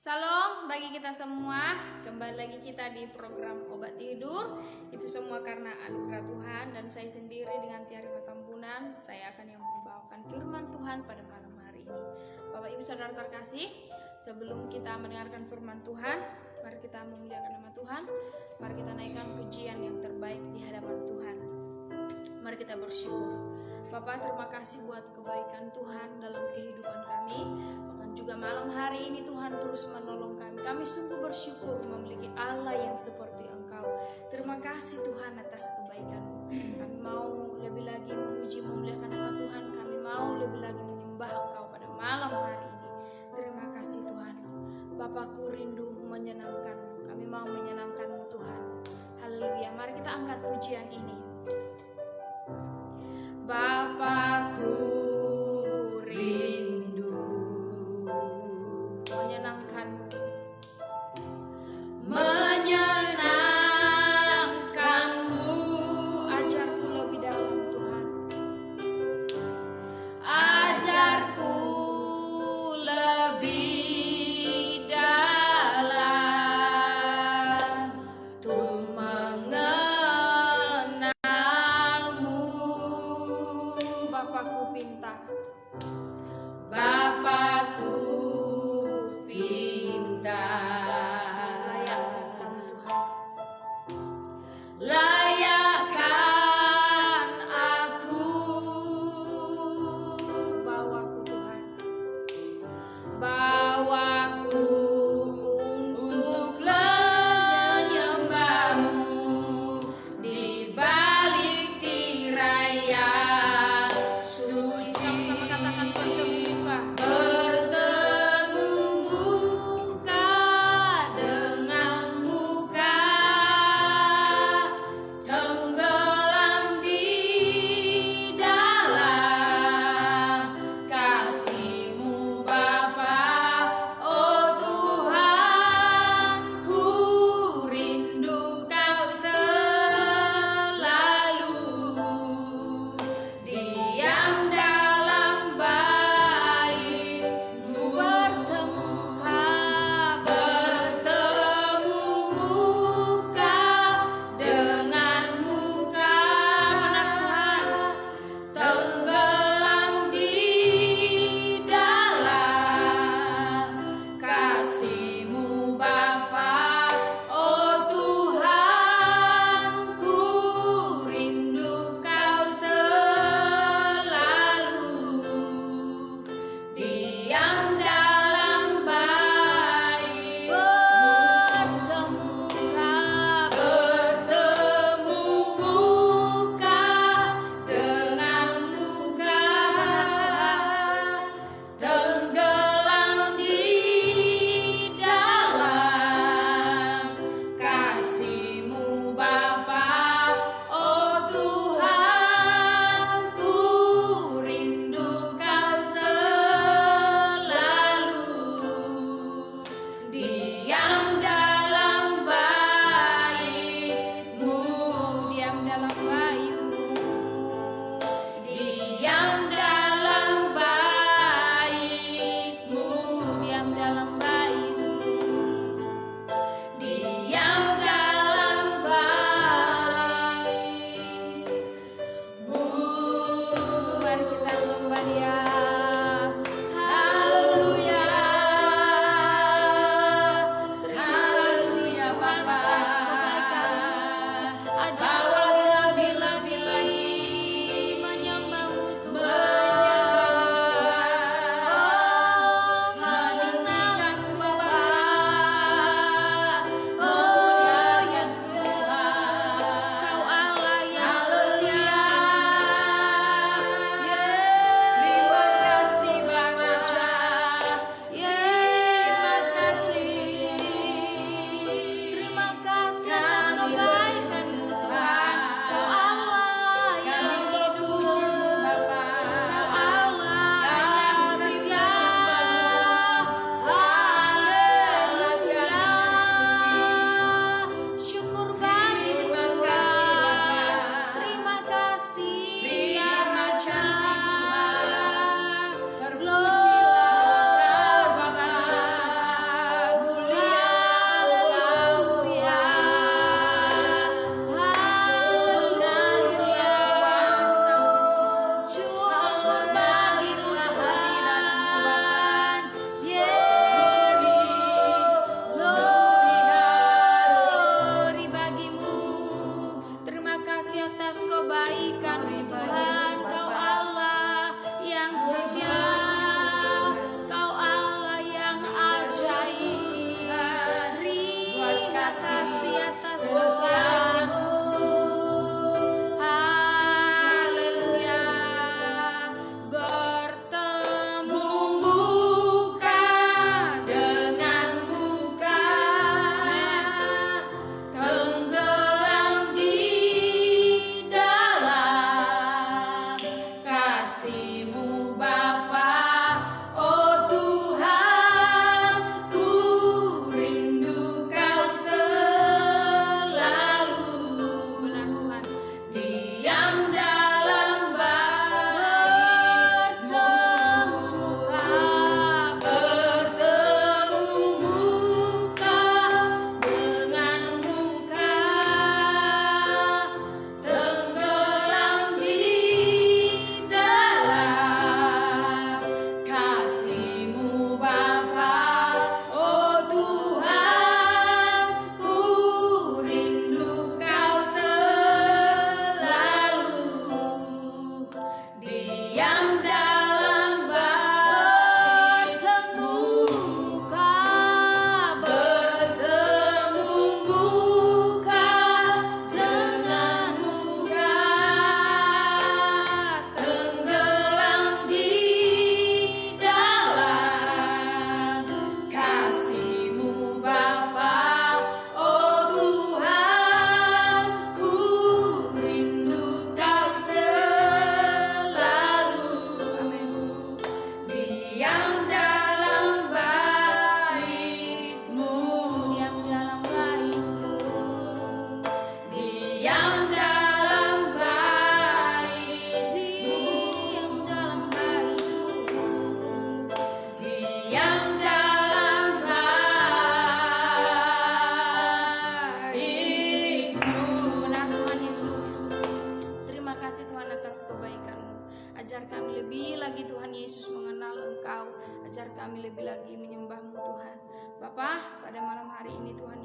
Salam bagi kita semua. Kembali lagi kita di program Obat Tidur. Itu semua karena anugerah Tuhan. Dan saya sendiri dengan Tiari Matambunan, saya akan yang membawakan firman Tuhan pada malam hari ini. Bapak Ibu Saudara terkasih, sebelum kita mendengarkan firman Tuhan, mari kita memuliakan nama Tuhan. Mari kita naikkan pujian yang terbaik di hadapan Tuhan. Mari kita bersyukur. Bapak, terima kasih buat kebaikan Tuhan dalam kehidupan kami. Bahkan juga malam hari ini Tuhan terus menolong kami. Kami sungguh bersyukur memiliki Allah yang seperti Engkau. Terima kasih Tuhan atas kebaikan-Mu. Kami mau lebih lagi memuji memuliakan nama Tuhan. Kami mau lebih lagi menyembah Engkau pada malam hari ini. Terima kasih Tuhan. Bapakku rindu menyenangkan-Mu. Kami mau menyenangkan-Mu Tuhan. Haleluya. Mari kita angkat pujian ini. Bapakku rindu menyenangkan-Mu, menyenangkan-Mu. Ajarku lebih dalam Tuhan, ajarku lebih dalam untuk mengenal. Bapakku pinta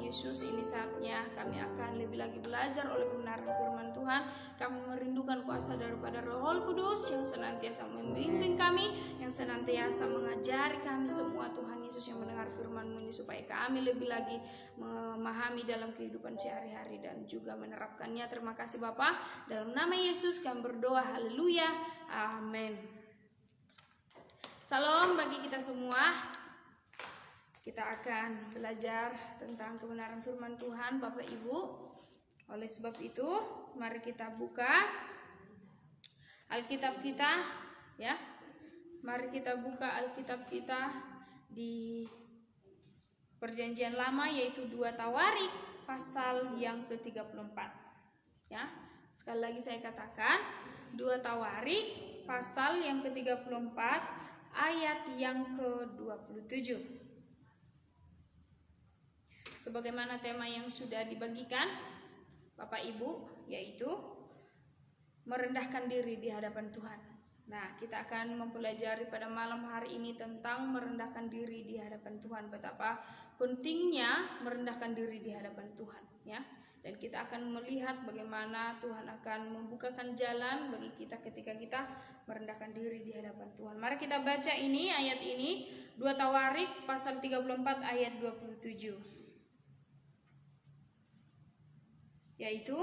Yesus, ini saatnya kami akan lebih lagi belajar oleh kebenaran firman Tuhan. Kami merindukan kuasa daripada Roh Kudus yang senantiasa membimbing kami, yang senantiasa mengajari kami semua, Tuhan Yesus, yang mendengar firman-Mu ini, supaya kami lebih lagi memahami dalam kehidupan sehari-hari dan juga menerapkannya. Terima kasih Bapa, dalam nama Yesus kami berdoa, haleluya, amin. Salam bagi kita semua. Kita akan belajar tentang kebenaran firman Tuhan, Bapak Ibu. Oleh sebab itu, mari kita buka Alkitab kita, ya. Mari kita buka Alkitab kita di Perjanjian Lama, yaitu 2 Tawarik pasal yang ke-34. Ya. Sekali lagi saya katakan, 2 Tawarik pasal yang ke-34 ayat yang ke-27. Sebagaimana tema yang sudah dibagikan Bapak Ibu, yaitu merendahkan diri di hadapan Tuhan. Nah, kita akan mempelajari pada malam hari ini tentang merendahkan diri di hadapan Tuhan. Betapa pentingnya merendahkan diri di hadapan Tuhan, ya. Dan kita akan melihat bagaimana Tuhan akan membukakan jalan bagi kita ketika kita merendahkan diri di hadapan Tuhan. Mari kita baca ini, ayat ini, 2 Tawarik pasal 34 ayat 27. Yaitu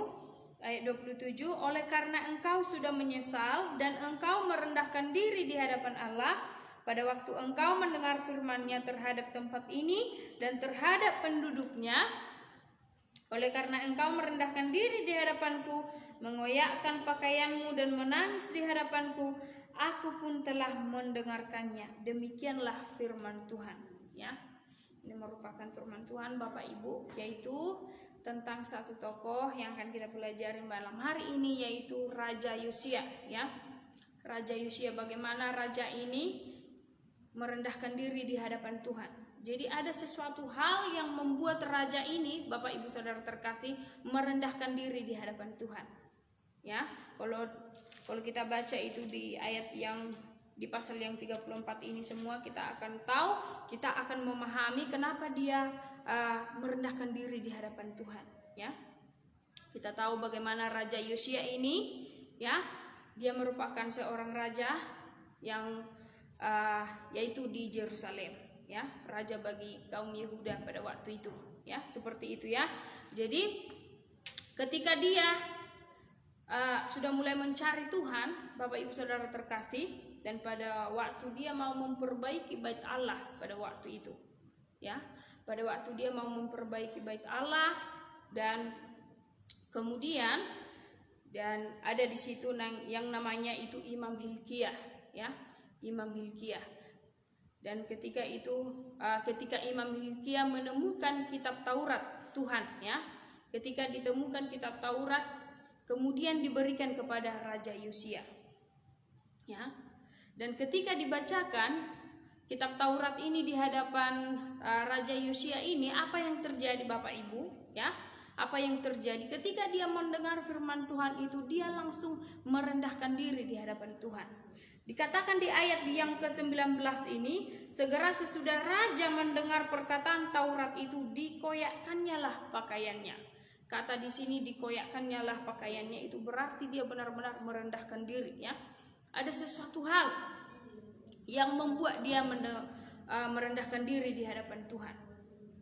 ayat 27, oleh karena engkau sudah menyesal dan engkau merendahkan diri di hadapan Allah pada waktu engkau mendengar firman-Nya terhadap tempat ini dan terhadap penduduknya, oleh karena engkau merendahkan diri di hadapanku, mengoyakkan pakaianmu dan menangis di hadapanku, aku pun telah mendengarkannya. Demikianlah firman Tuhan, ya. Ini merupakan firman Tuhan Bapak Ibu, yaitu tentang satu tokoh yang akan kita pelajari malam hari ini, yaitu Raja Yosia, ya. Raja Yosia, bagaimana raja ini merendahkan diri di hadapan Tuhan. Jadi ada sesuatu hal yang membuat raja ini, Bapak Ibu Saudara terkasih, merendahkan diri di hadapan Tuhan. Ya, kalau kita baca itu di ayat yang di pasal yang 34 ini semua, kita akan tahu, kita akan memahami kenapa dia merendahkan diri di hadapan Tuhan, ya. Kita tahu bagaimana Raja Yosia ini, ya, dia merupakan seorang raja yang yaitu di Yerusalem, ya, raja bagi kaum Yehuda pada waktu itu, ya, seperti itu, ya. Jadi ketika dia sudah mulai mencari Tuhan, Bapak Ibu Saudara terkasih, dan pada waktu dia mau memperbaiki bait Allah pada waktu itu, ya, pada waktu dia mau memperbaiki bait Allah, dan kemudian dan ada di situ yang namanya itu Imam Hilkiah, ya, Imam Hilkiah. Dan ketika itu ketika Imam Hilkiah menemukan kitab Taurat Tuhan, ya, ketika ditemukan kitab Taurat, kemudian diberikan kepada Raja Yosia, ya. Dan ketika dibacakan kitab Taurat ini di hadapan Raja Yosia ini, apa yang terjadi Bapak Ibu, ya? Apa yang terjadi ketika dia mendengar firman Tuhan itu, dia langsung merendahkan diri di hadapan Tuhan. Dikatakan di ayat yang ke-19 ini, segera sesudah raja mendengar perkataan Taurat itu, dikoyakkannya lah pakaiannya. Kata di sini dikoyakkannya lah pakaiannya, itu berarti dia benar-benar merendahkan diri, ya. Ada sesuatu hal yang membuat dia merendahkan diri di hadapan Tuhan.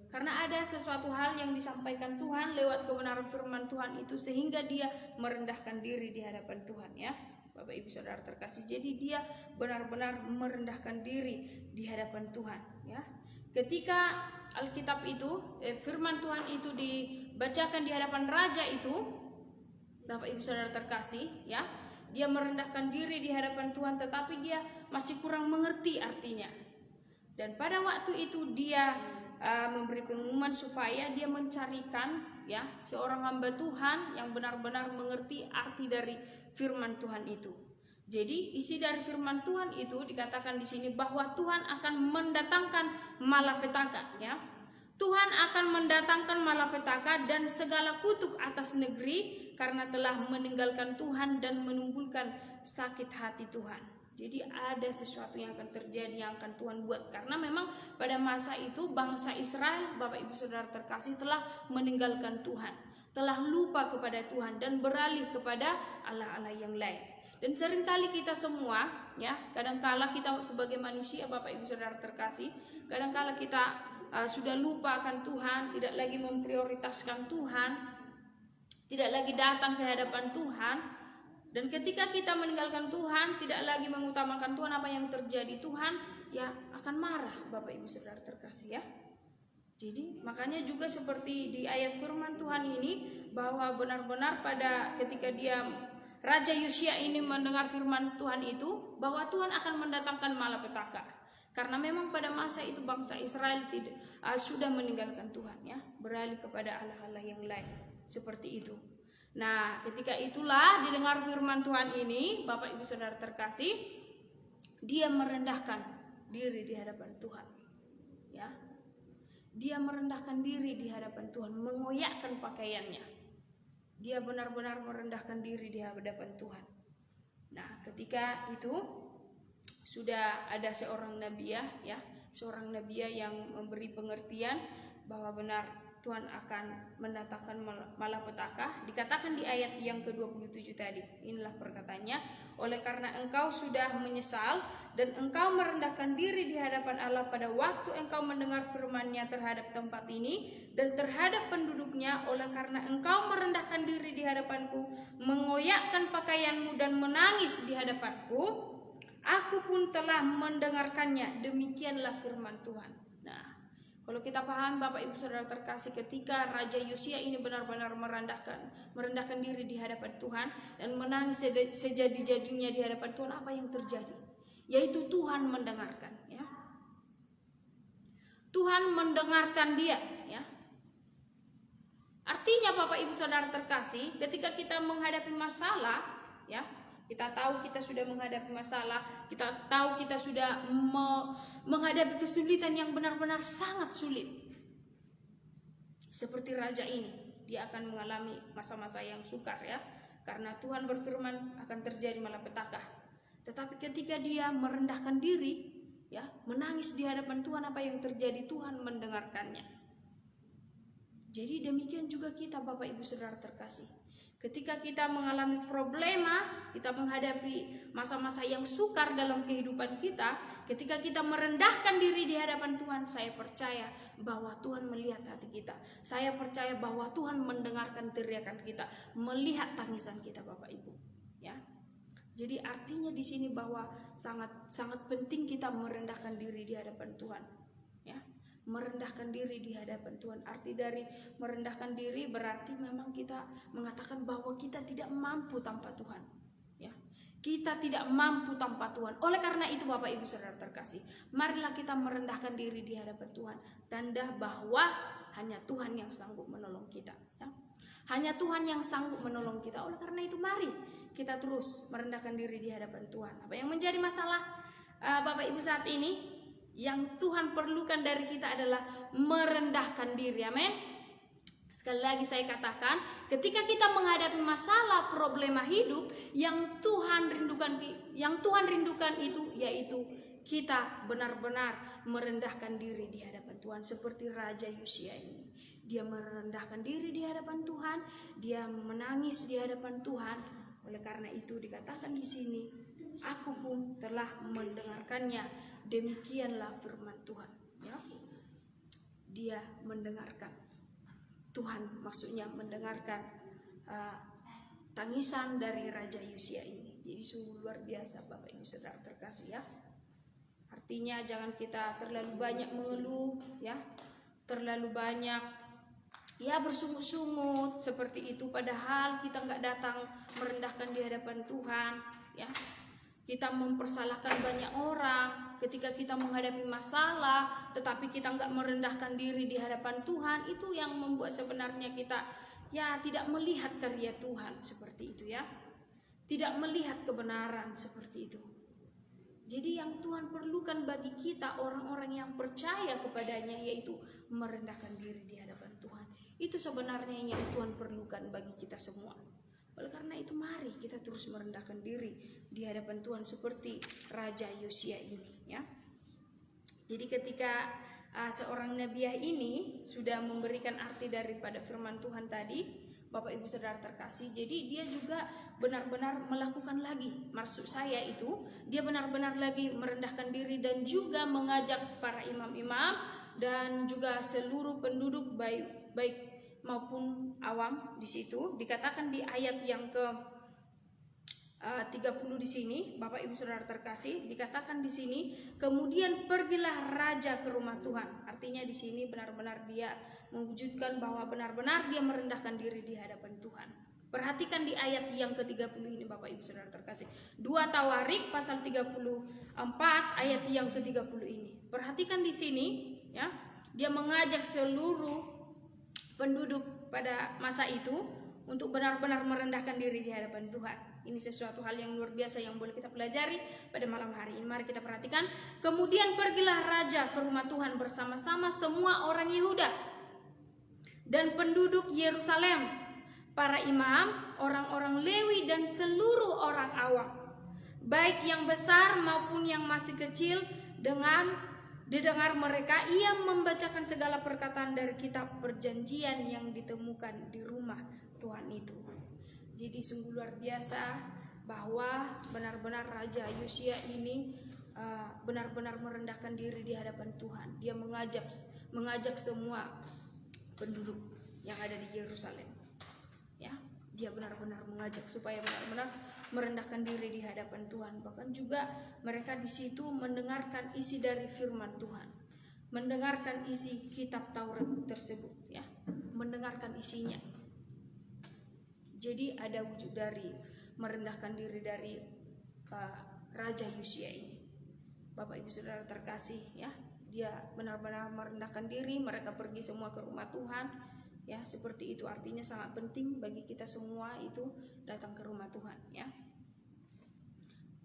Karena ada sesuatu hal yang disampaikan Tuhan lewat kebenaran firman Tuhan itu, sehingga dia merendahkan diri di hadapan Tuhan, ya. Bapak Ibu Saudara terkasih, jadi dia benar-benar merendahkan diri di hadapan Tuhan, ya. Ketika Alkitab itu, firman Tuhan itu dibacakan di hadapan raja itu, Bapak Ibu Saudara terkasih, ya, dia merendahkan diri di hadapan Tuhan, tetapi dia masih kurang mengerti artinya. Dan pada waktu itu dia memberi pengumuman supaya dia mencarikan, ya, seorang hamba Tuhan yang benar-benar mengerti arti dari firman Tuhan itu. Jadi isi dari firman Tuhan itu dikatakan di sini bahwa Tuhan akan mendatangkan malapetaka, ya. Tuhan akan mendatangkan malapetaka dan segala kutuk atas negeri karena telah meninggalkan Tuhan dan menimbulkan sakit hati Tuhan. Jadi ada sesuatu yang akan terjadi, yang akan Tuhan buat. Karena memang pada masa itu bangsa Israel, Bapak Ibu Saudara terkasih, telah meninggalkan Tuhan, telah lupa kepada Tuhan dan beralih kepada Allah-Allah yang lain. Dan seringkali kita semua, ya, kadangkala kita sebagai manusia, Bapak Ibu Saudara terkasih, kadangkala kita sudah lupa akan Tuhan, tidak lagi memprioritaskan Tuhan, tidak lagi datang ke hadapan Tuhan. Dan ketika kita meninggalkan Tuhan, tidak lagi mengutamakan Tuhan, apa yang terjadi? Tuhan ya akan marah, Bapak Ibu Saudara terkasih ya. Jadi makanya juga seperti di ayat firman Tuhan ini, bahwa benar-benar pada ketika Raja Yosia ini mendengar firman Tuhan itu, bahwa Tuhan akan mendatangkan malapetaka. Karena memang pada masa itu bangsa Israel sudah meninggalkan Tuhan ya, beralih kepada Allah-Allah yang lain. Seperti itu. Nah, ketika itulah didengar firman Tuhan ini, Bapak Ibu Saudara terkasih, dia merendahkan diri di hadapan Tuhan. Ya. Dia merendahkan diri di hadapan Tuhan, mengoyakkan pakaiannya. Dia benar-benar merendahkan diri di hadapan Tuhan. Nah, ketika itu sudah ada seorang nabi ya, seorang nabi yang memberi pengertian bahwa benar Tuhan akan mendatangkan malapetaka. Dikatakan di ayat yang ke-27 tadi. Inilah perkataannya, oleh karena engkau sudah menyesal dan engkau merendahkan diri di hadapan Allah pada waktu engkau mendengar firman-Nya terhadap tempat ini dan terhadap penduduknya, oleh karena engkau merendahkan diri di hadapanku, mengoyakkan pakaianmu dan menangis di hadapanku, aku pun telah mendengarkannya. Demikianlah firman Tuhan. Nah, kalau kita paham Bapak Ibu Saudara terkasih, ketika Raja Yosia ini benar-benar merendahkan diri di hadapan Tuhan dan menangis sejadi-jadinya di hadapan Tuhan, apa yang terjadi? Yaitu Tuhan mendengarkan ya. Tuhan mendengarkan dia ya. Artinya Bapak Ibu Saudara terkasih, ketika kita menghadapi masalah ya, kita tahu kita sudah menghadapi masalah, kita tahu kita sudah menghadapi kesulitan yang benar-benar sangat sulit. Seperti raja ini, dia akan mengalami masa-masa yang sukar ya, karena Tuhan berfirman akan terjadi malapetaka. Tetapi ketika dia merendahkan diri ya, menangis di hadapan Tuhan, apa yang terjadi? Tuhan mendengarkannya. Jadi demikian juga kita Bapak Ibu Saudara terkasih. Ketika kita mengalami problema, kita menghadapi masa-masa yang sukar dalam kehidupan kita, ketika kita merendahkan diri di hadapan Tuhan, saya percaya bahwa Tuhan melihat hati kita. Saya percaya bahwa Tuhan mendengarkan teriakan kita, melihat tangisan kita Bapak Ibu. Ya. Jadi artinya di sini bahwa sangat penting kita merendahkan diri di hadapan Tuhan. Ya. Merendahkan diri di hadapan Tuhan. Arti dari merendahkan diri berarti memang kita mengatakan bahwa kita tidak mampu tanpa Tuhan ya. Kita tidak mampu tanpa Tuhan. Oleh karena itu Bapak Ibu Saudara terkasih, marilah kita merendahkan diri di hadapan Tuhan. Tanda bahwa hanya Tuhan yang sanggup menolong kita ya. Hanya Tuhan yang sanggup menolong kita. Oleh karena itu mari kita terus merendahkan diri di hadapan Tuhan. Apa yang menjadi masalah Bapak Ibu saat ini? Yang Tuhan perlukan dari kita adalah merendahkan diri. Amin. Sekali lagi saya katakan, ketika kita menghadapi masalah problema hidup, yang Tuhan rindukan itu yaitu kita benar-benar merendahkan diri di hadapan Tuhan, seperti Raja Yosia ini. Dia merendahkan diri di hadapan Tuhan, dia menangis di hadapan Tuhan. Oleh karena itu dikatakan di sini, aku pun telah mendengarkannya. Demikianlah firman Tuhan ya. Dia mendengarkan. Tuhan maksudnya mendengarkan tangisan dari Raja Yosia ini. Jadi sungguh luar biasa Bapak Ibu Saudara terkasih ya. Artinya jangan kita terlalu banyak mengeluh ya, terlalu banyak ya bersungut-sungut seperti itu, padahal kita nggak datang merendahkan di hadapan Tuhan ya. Kita mempersalahkan banyak orang ketika kita menghadapi masalah, tetapi kita nggak merendahkan diri di hadapan Tuhan. Itu yang membuat sebenarnya kita ya tidak melihat karya Tuhan seperti itu ya, tidak melihat kebenaran seperti itu. Jadi yang Tuhan perlukan bagi kita orang-orang yang percaya kepadanya yaitu merendahkan diri di hadapan Tuhan. Itu sebenarnya yang Tuhan perlukan bagi kita semua. Oleh karena itu mari kita terus merendahkan diri di hadapan Tuhan seperti Raja Yosia ini, ya. Jadi ketika seorang nabiah ini sudah memberikan arti daripada firman Tuhan tadi, Bapak Ibu Saudara terkasih, jadi dia juga benar-benar melakukan lagi. Maksud saya itu dia benar-benar lagi merendahkan diri dan juga mengajak para imam-imam dan juga seluruh penduduk baik maupun awam di situ. Dikatakan di ayat yang ke 30 di sini, Bapak Ibu Saudara terkasih, dikatakan di sini, kemudian pergilah raja ke rumah Tuhan. Artinya di sini benar-benar dia mewujudkan bahwa benar-benar dia merendahkan diri di hadapan Tuhan. Perhatikan di ayat yang ke-30 ini Bapak Ibu Saudara terkasih. 2 Tawarik pasal 34 ayat yang ke-30 ini. Perhatikan di sini, ya. Dia mengajak seluruh penduduk pada masa itu untuk benar-benar merendahkan diri di hadapan Tuhan. Ini sesuatu hal yang luar biasa yang boleh kita pelajari pada malam hari ini. Mari kita perhatikan. Kemudian pergilah raja ke rumah Tuhan bersama-sama semua orang Yehuda dan penduduk Yerusalem, para imam, orang-orang Lewi dan seluruh orang awam, baik yang besar maupun yang masih kecil. Dengan didengar mereka, ia membacakan segala perkataan dari kitab perjanjian yang ditemukan di rumah Tuhan itu. Jadi sungguh luar biasa bahwa benar-benar Raja Yosia ini benar-benar merendahkan diri di hadapan Tuhan. Dia mengajak semua penduduk yang ada di Yerusalem. Ya, dia benar-benar mengajak supaya benar-benar merendahkan diri di hadapan Tuhan. Bahkan juga mereka di situ mendengarkan isi dari firman Tuhan, mendengarkan isi kitab Taurat tersebut, ya, mendengarkan isinya. Jadi ada wujud dari merendahkan diri dari Raja Yosia ini. Bapak Ibu Saudara terkasih, ya, dia benar-benar merendahkan diri. Mereka pergi semua ke rumah Tuhan, ya, seperti itu. Artinya sangat penting bagi kita semua itu datang ke rumah Tuhan, ya.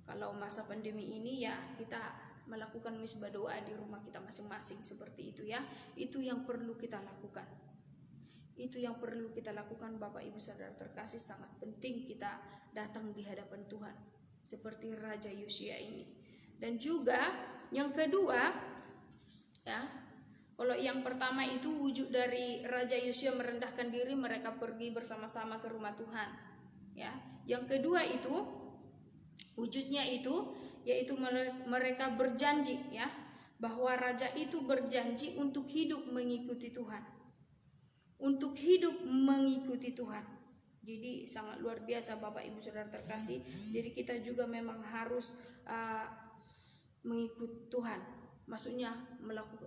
Kalau masa pandemi ini, ya, kita melakukan misbah doa di rumah kita masing-masing seperti itu, ya. Itu yang perlu kita lakukan. Itu yang perlu kita lakukan Bapak Ibu Saudara terkasih. Sangat penting kita datang di hadapan Tuhan seperti Raja Yosia ini. Dan juga yang kedua, ya, kalau yang pertama itu wujud dari Raja Yosia merendahkan diri, mereka pergi bersama-sama ke rumah Tuhan, ya. Yang kedua itu wujudnya itu yaitu mereka berjanji, ya, bahwa raja itu berjanji untuk hidup mengikuti Tuhan. Untuk hidup mengikuti Tuhan. Jadi sangat luar biasa Bapak Ibu Saudara terkasih. Jadi kita juga memang harus mengikut Tuhan. Maksudnya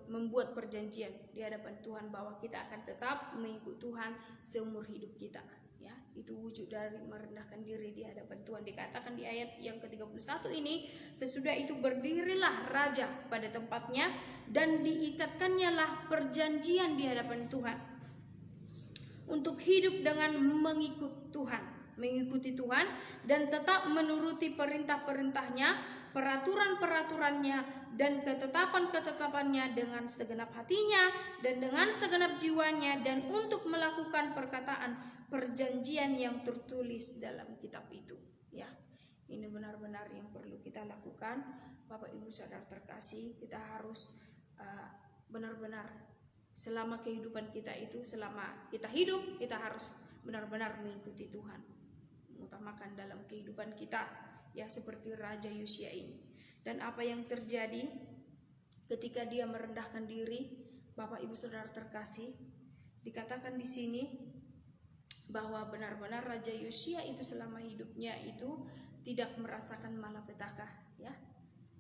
membuat perjanjian di hadapan Tuhan bahwa kita akan tetap mengikut Tuhan seumur hidup kita, ya. Itu wujud dari merendahkan diri di hadapan Tuhan. Dikatakan di ayat yang ke-31 ini, sesudah itu berdirilah raja pada tempatnya dan diikatkannya lah perjanjian di hadapan Tuhan untuk hidup dengan mengikuti Tuhan dan tetap menuruti perintah-perintahnya, peraturan-peraturannya dan ketetapan-ketetapannya dengan segenap hatinya dan dengan segenap jiwanya, dan untuk melakukan perkataan perjanjian yang tertulis dalam kitab itu, ya. Ini benar-benar yang perlu kita lakukan Bapak Ibu Saudara terkasih. Kita harus benar-benar selama kehidupan kita itu, selama kita hidup, kita harus benar-benar mengikuti Tuhan, mengutamakan dalam kehidupan kita, ya, seperti Raja Yosia ini. Dan apa yang terjadi ketika dia merendahkan diri, Bapak Ibu Saudara terkasih, dikatakan di sini bahwa benar-benar Raja Yosia itu selama hidupnya itu tidak merasakan malapetaka, ya,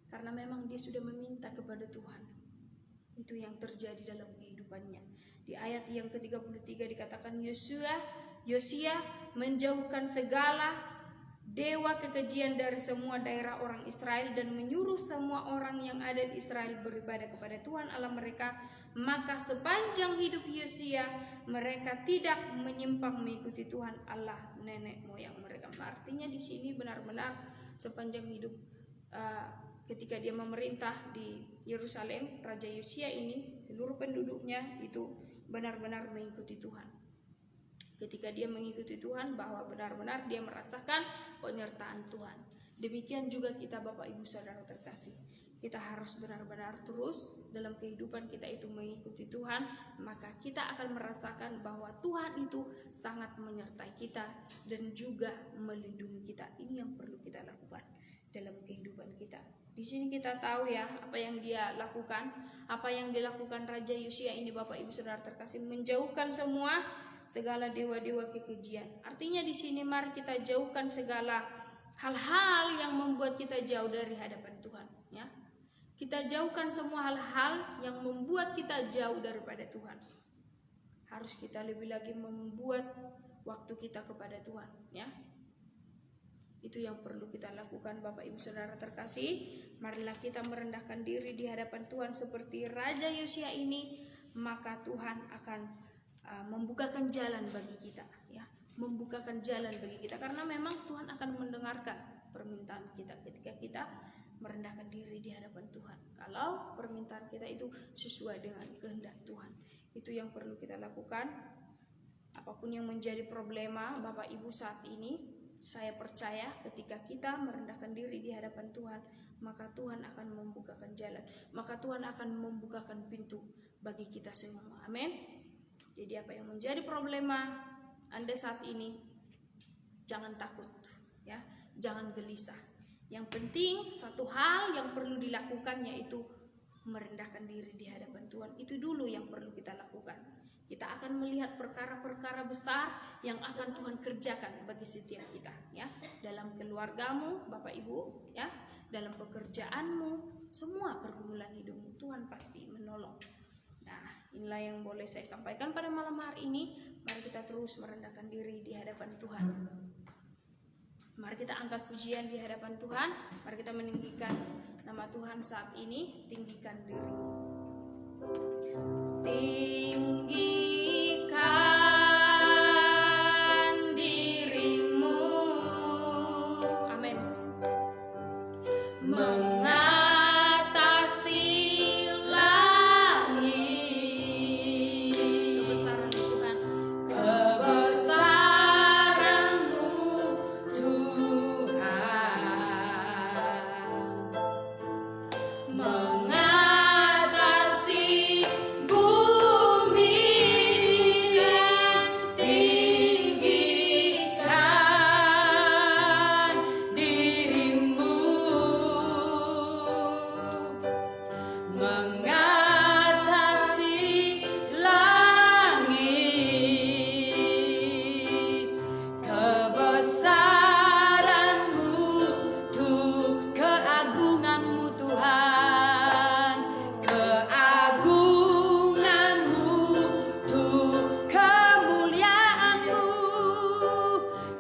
karena memang dia sudah meminta kepada Tuhan. Itu yang terjadi dalam kehidupannya. Di ayat yang ke-33 dikatakan Yosia menjauhkan segala dewa kekejian dari semua daerah orang Israel dan menyuruh semua orang yang ada di Israel beribadah kepada Tuhan Allah mereka. Maka sepanjang hidup Yosia mereka tidak menyimpang mengikuti Tuhan Allah nenek moyang mereka. Artinya di sini benar-benar sepanjang hidup ketika dia memerintah di Yerusalem, Raja Yosia ini, seluruh penduduknya itu benar-benar mengikuti Tuhan. Ketika dia mengikuti Tuhan, bahwa benar-benar dia merasakan penyertaan Tuhan. Demikian juga kita Bapak Ibu Saudara terkasih. Kita harus benar-benar terus dalam kehidupan kita itu mengikuti Tuhan, maka kita akan merasakan bahwa Tuhan itu sangat menyertai kita dan juga melindungi kita. Ini yang perlu kita lakukan dalam kehidupan kita. Di sini kita tahu ya apa yang dia lakukan, apa yang dilakukan Raja Yosia ini Bapak Ibu Saudara terkasih, menjauhkan segala dewa-dewa kekejian. Artinya di sini mari kita jauhkan segala hal-hal yang membuat kita jauh dari hadapan Tuhan, ya. Kita jauhkan semua hal-hal yang membuat kita jauh daripada Tuhan. Harus kita lebih lagi membuat waktu kita kepada Tuhan, ya. Itu yang perlu kita lakukan Bapak Ibu Saudara terkasih. Marilah kita merendahkan diri di hadapan Tuhan seperti Raja Yosia ini, maka Tuhan akan membukakan jalan bagi kita, ya. Membukakan jalan bagi kita, karena memang Tuhan akan mendengarkan permintaan kita ketika kita merendahkan diri di hadapan Tuhan. Kalau permintaan kita itu sesuai dengan kehendak Tuhan, itu yang perlu kita lakukan. Apapun yang menjadi problema Bapak Ibu saat ini, saya percaya ketika kita merendahkan diri di hadapan Tuhan, maka Tuhan akan membukakan jalan, maka Tuhan akan membukakan pintu bagi kita semua. Amin. Jadi apa yang menjadi problema Anda saat ini, jangan takut, ya, jangan gelisah. Yang penting satu hal yang perlu dilakukan, yaitu merendahkan diri di hadapan Tuhan. Itu dulu yang perlu kita lakukan. Kita akan melihat perkara-perkara besar yang akan Tuhan kerjakan bagi setiap kita, ya. Dalam keluargamu, Bapak Ibu, ya, dalam pekerjaanmu, semua pergumulan hidupmu, Tuhan pasti menolong. Nah, inilah yang boleh saya sampaikan pada malam hari ini. Mari kita terus merendahkan diri di hadapan Tuhan. Mari kita angkat pujian di hadapan Tuhan. Mari kita meninggikan nama Tuhan saat ini. Tinggikan diri. Tinggikan dirimu. Amin. Mengatasi langit. Kebesaran Tuhan. Kebesaran-Mu Tuhan. Mengatasi bumi dan tinggikan dirimu. Mengatasi langit, kebesaran-Mu Tuhan, keagungan-Mu Tuhan, keagungan-Mu Tuhan, kemuliaan-Mu,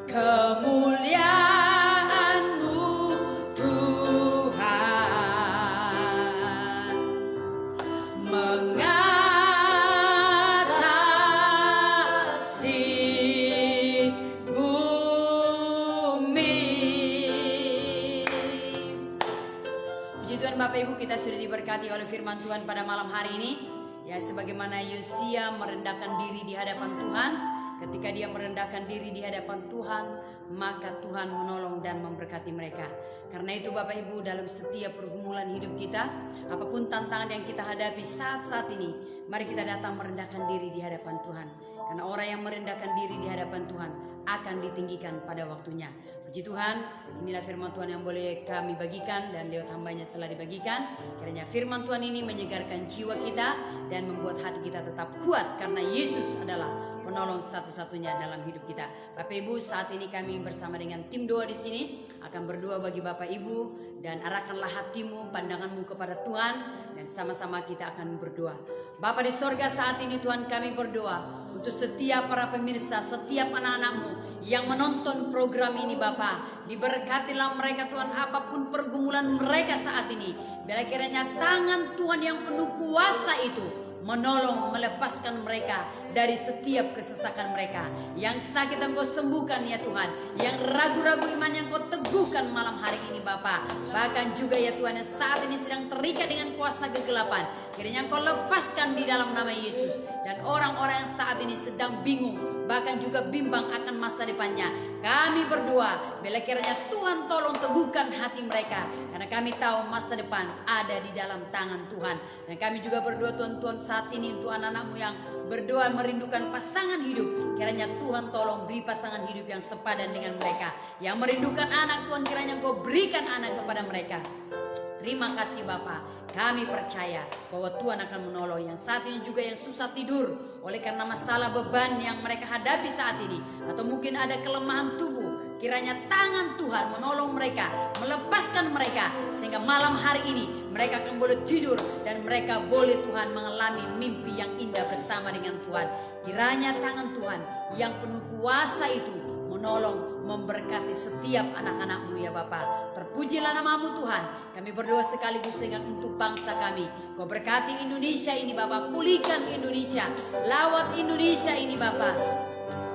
kemuliaan-Mu Tuhan. Mengatasi bumi. Puji Tuhan Bapak Ibu, kita sudah diberkati oleh firman Tuhan pada malam hari ini. Ya, sebagaimana Yosia merendahkan diri di hadapan Tuhan. Ketika dia merendahkan diri di hadapan Tuhan, maka Tuhan menolong dan memberkati mereka. Karena itu Bapak Ibu, dalam setiap pergumulan hidup kita, apapun tantangan yang kita hadapi saat-saat ini, mari kita datang merendahkan diri di hadapan Tuhan. Karena orang yang merendahkan diri di hadapan Tuhan akan ditinggikan pada waktunya. Puji Tuhan, inilah firman Tuhan yang boleh kami bagikan dan lewat hambanya telah dibagikan. Kiranya firman Tuhan ini menyegarkan jiwa kita dan membuat hati kita tetap kuat, karena Yesus adalah penolong satu-satunya dalam hidup kita. Bapak Ibu, saat ini kami bersama dengan tim doa di sini akan berdoa bagi Bapak Ibu, dan arahkanlah hatimu, pandanganmu kepada Tuhan, dan sama-sama kita akan berdoa. Bapa di sorga, saat ini Tuhan kami berdoa untuk setiap para pemirsa, setiap anak-anakmu yang menonton program ini Bapa. Diberkatilah mereka Tuhan, apapun pergumulan mereka saat ini. Bila kiranya tangan Tuhan yang penuh kuasa itu menolong, melepaskan mereka dari setiap kesesakan mereka. Yang sakit Engkau sembuhkan ya Tuhan, yang ragu-ragu iman yang Kau teguhkan malam hari ini Bapa. Bahkan juga ya Tuhan, yang saat ini sedang terikat dengan kuasa kegelapan, kiranya Engkau lepaskan di dalam nama Yesus. Dan orang-orang yang saat ini sedang bingung, bahkan juga bimbang akan masa depannya, kami berdoa, bila kiranya Tuhan tolong teguhkan hati mereka, karena kami tahu masa depan ada di dalam tangan Tuhan. Dan kami juga berdoa Tuhan saat ini untuk anak-anak-Mu yang berdoa merindukan pasangan hidup, kiranya Tuhan tolong beri pasangan hidup yang sepadan dengan mereka. Yang merindukan anak, Tuhan kiranya Engkau berikan anak kepada mereka. Terima kasih Bapa, kami percaya bahwa Tuhan akan menolong yang saat ini juga yang susah tidur oleh karena masalah beban yang mereka hadapi saat ini, atau mungkin ada kelemahan tubuh. Kiranya tangan Tuhan menolong mereka, melepaskan mereka, sehingga malam hari ini mereka akan boleh tidur dan mereka boleh Tuhan mengalami mimpi yang indah bersama dengan Tuhan. Kiranya tangan Tuhan yang penuh kuasa itu menolong, memberkati setiap anak-anak-Mu ya Bapa. Terpujilah nama-Mu Tuhan. Kami berdoa sekaligus dengan untuk bangsa kami. Kau berkati Indonesia ini Bapa, pulihkan Indonesia, lawat Indonesia ini Bapa.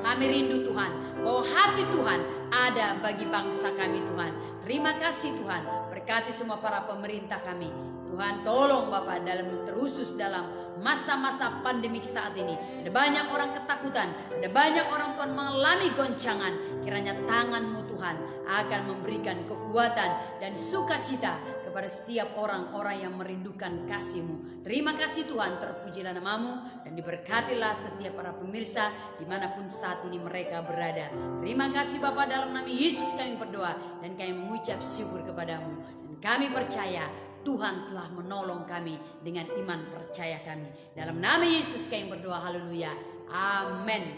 Kami rindu Tuhan, bahwa hati Tuhan ada bagi bangsa kami Tuhan. Terima kasih Tuhan, berkati semua para pemerintah kami. Tuhan tolong Bapak terusus dalam masa-masa pandemik saat ini. Ada banyak orang ketakutan, ada banyak orang Tuhan mengalami goncangan. Kiranya tangan-Mu Tuhan akan memberikan kekuatan dan sukacita kepada setiap orang-orang yang merindukan kasih-Mu. Terima kasih Tuhan, terpujilah nama-Mu dan diberkatilah setiap para pemirsa dimanapun saat ini mereka berada. Terima kasih Bapa, dalam nama Yesus kami berdoa dan kami mengucap syukur kepada-Mu. Dan kami percaya Tuhan telah menolong kami dengan iman percaya kami. Dalam nama Yesus kami berdoa, haleluya, amin.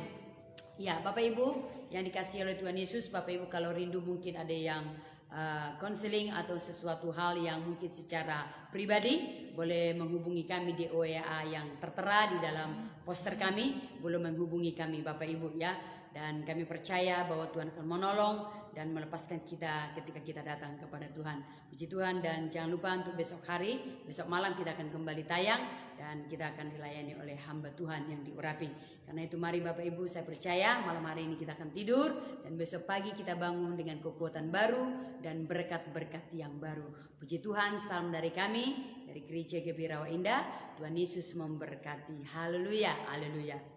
Ya Bapak Ibu yang dikasihi oleh Tuhan Yesus, Bapak Ibu kalau rindu mungkin ada yang konseling atau sesuatu hal yang mungkin secara pribadi, boleh menghubungi kami di WA yang tertera di dalam poster kami. Boleh menghubungi kami Bapak Ibu ya. Dan kami percaya bahwa Tuhan akan menolong dan melepaskan kita ketika kita datang kepada Tuhan. Puji Tuhan, dan jangan lupa untuk besok malam kita akan kembali tayang dan kita akan dilayani oleh hamba Tuhan yang diurapi. Karena itu mari Bapak Ibu, saya percaya malam hari ini kita akan tidur dan besok pagi kita bangun dengan kekuatan baru dan berkat-berkat yang baru. Puji Tuhan, salam dari kami, dari Gereja GBI Rawa Indah. Tuhan Yesus memberkati. Haleluya, haleluya.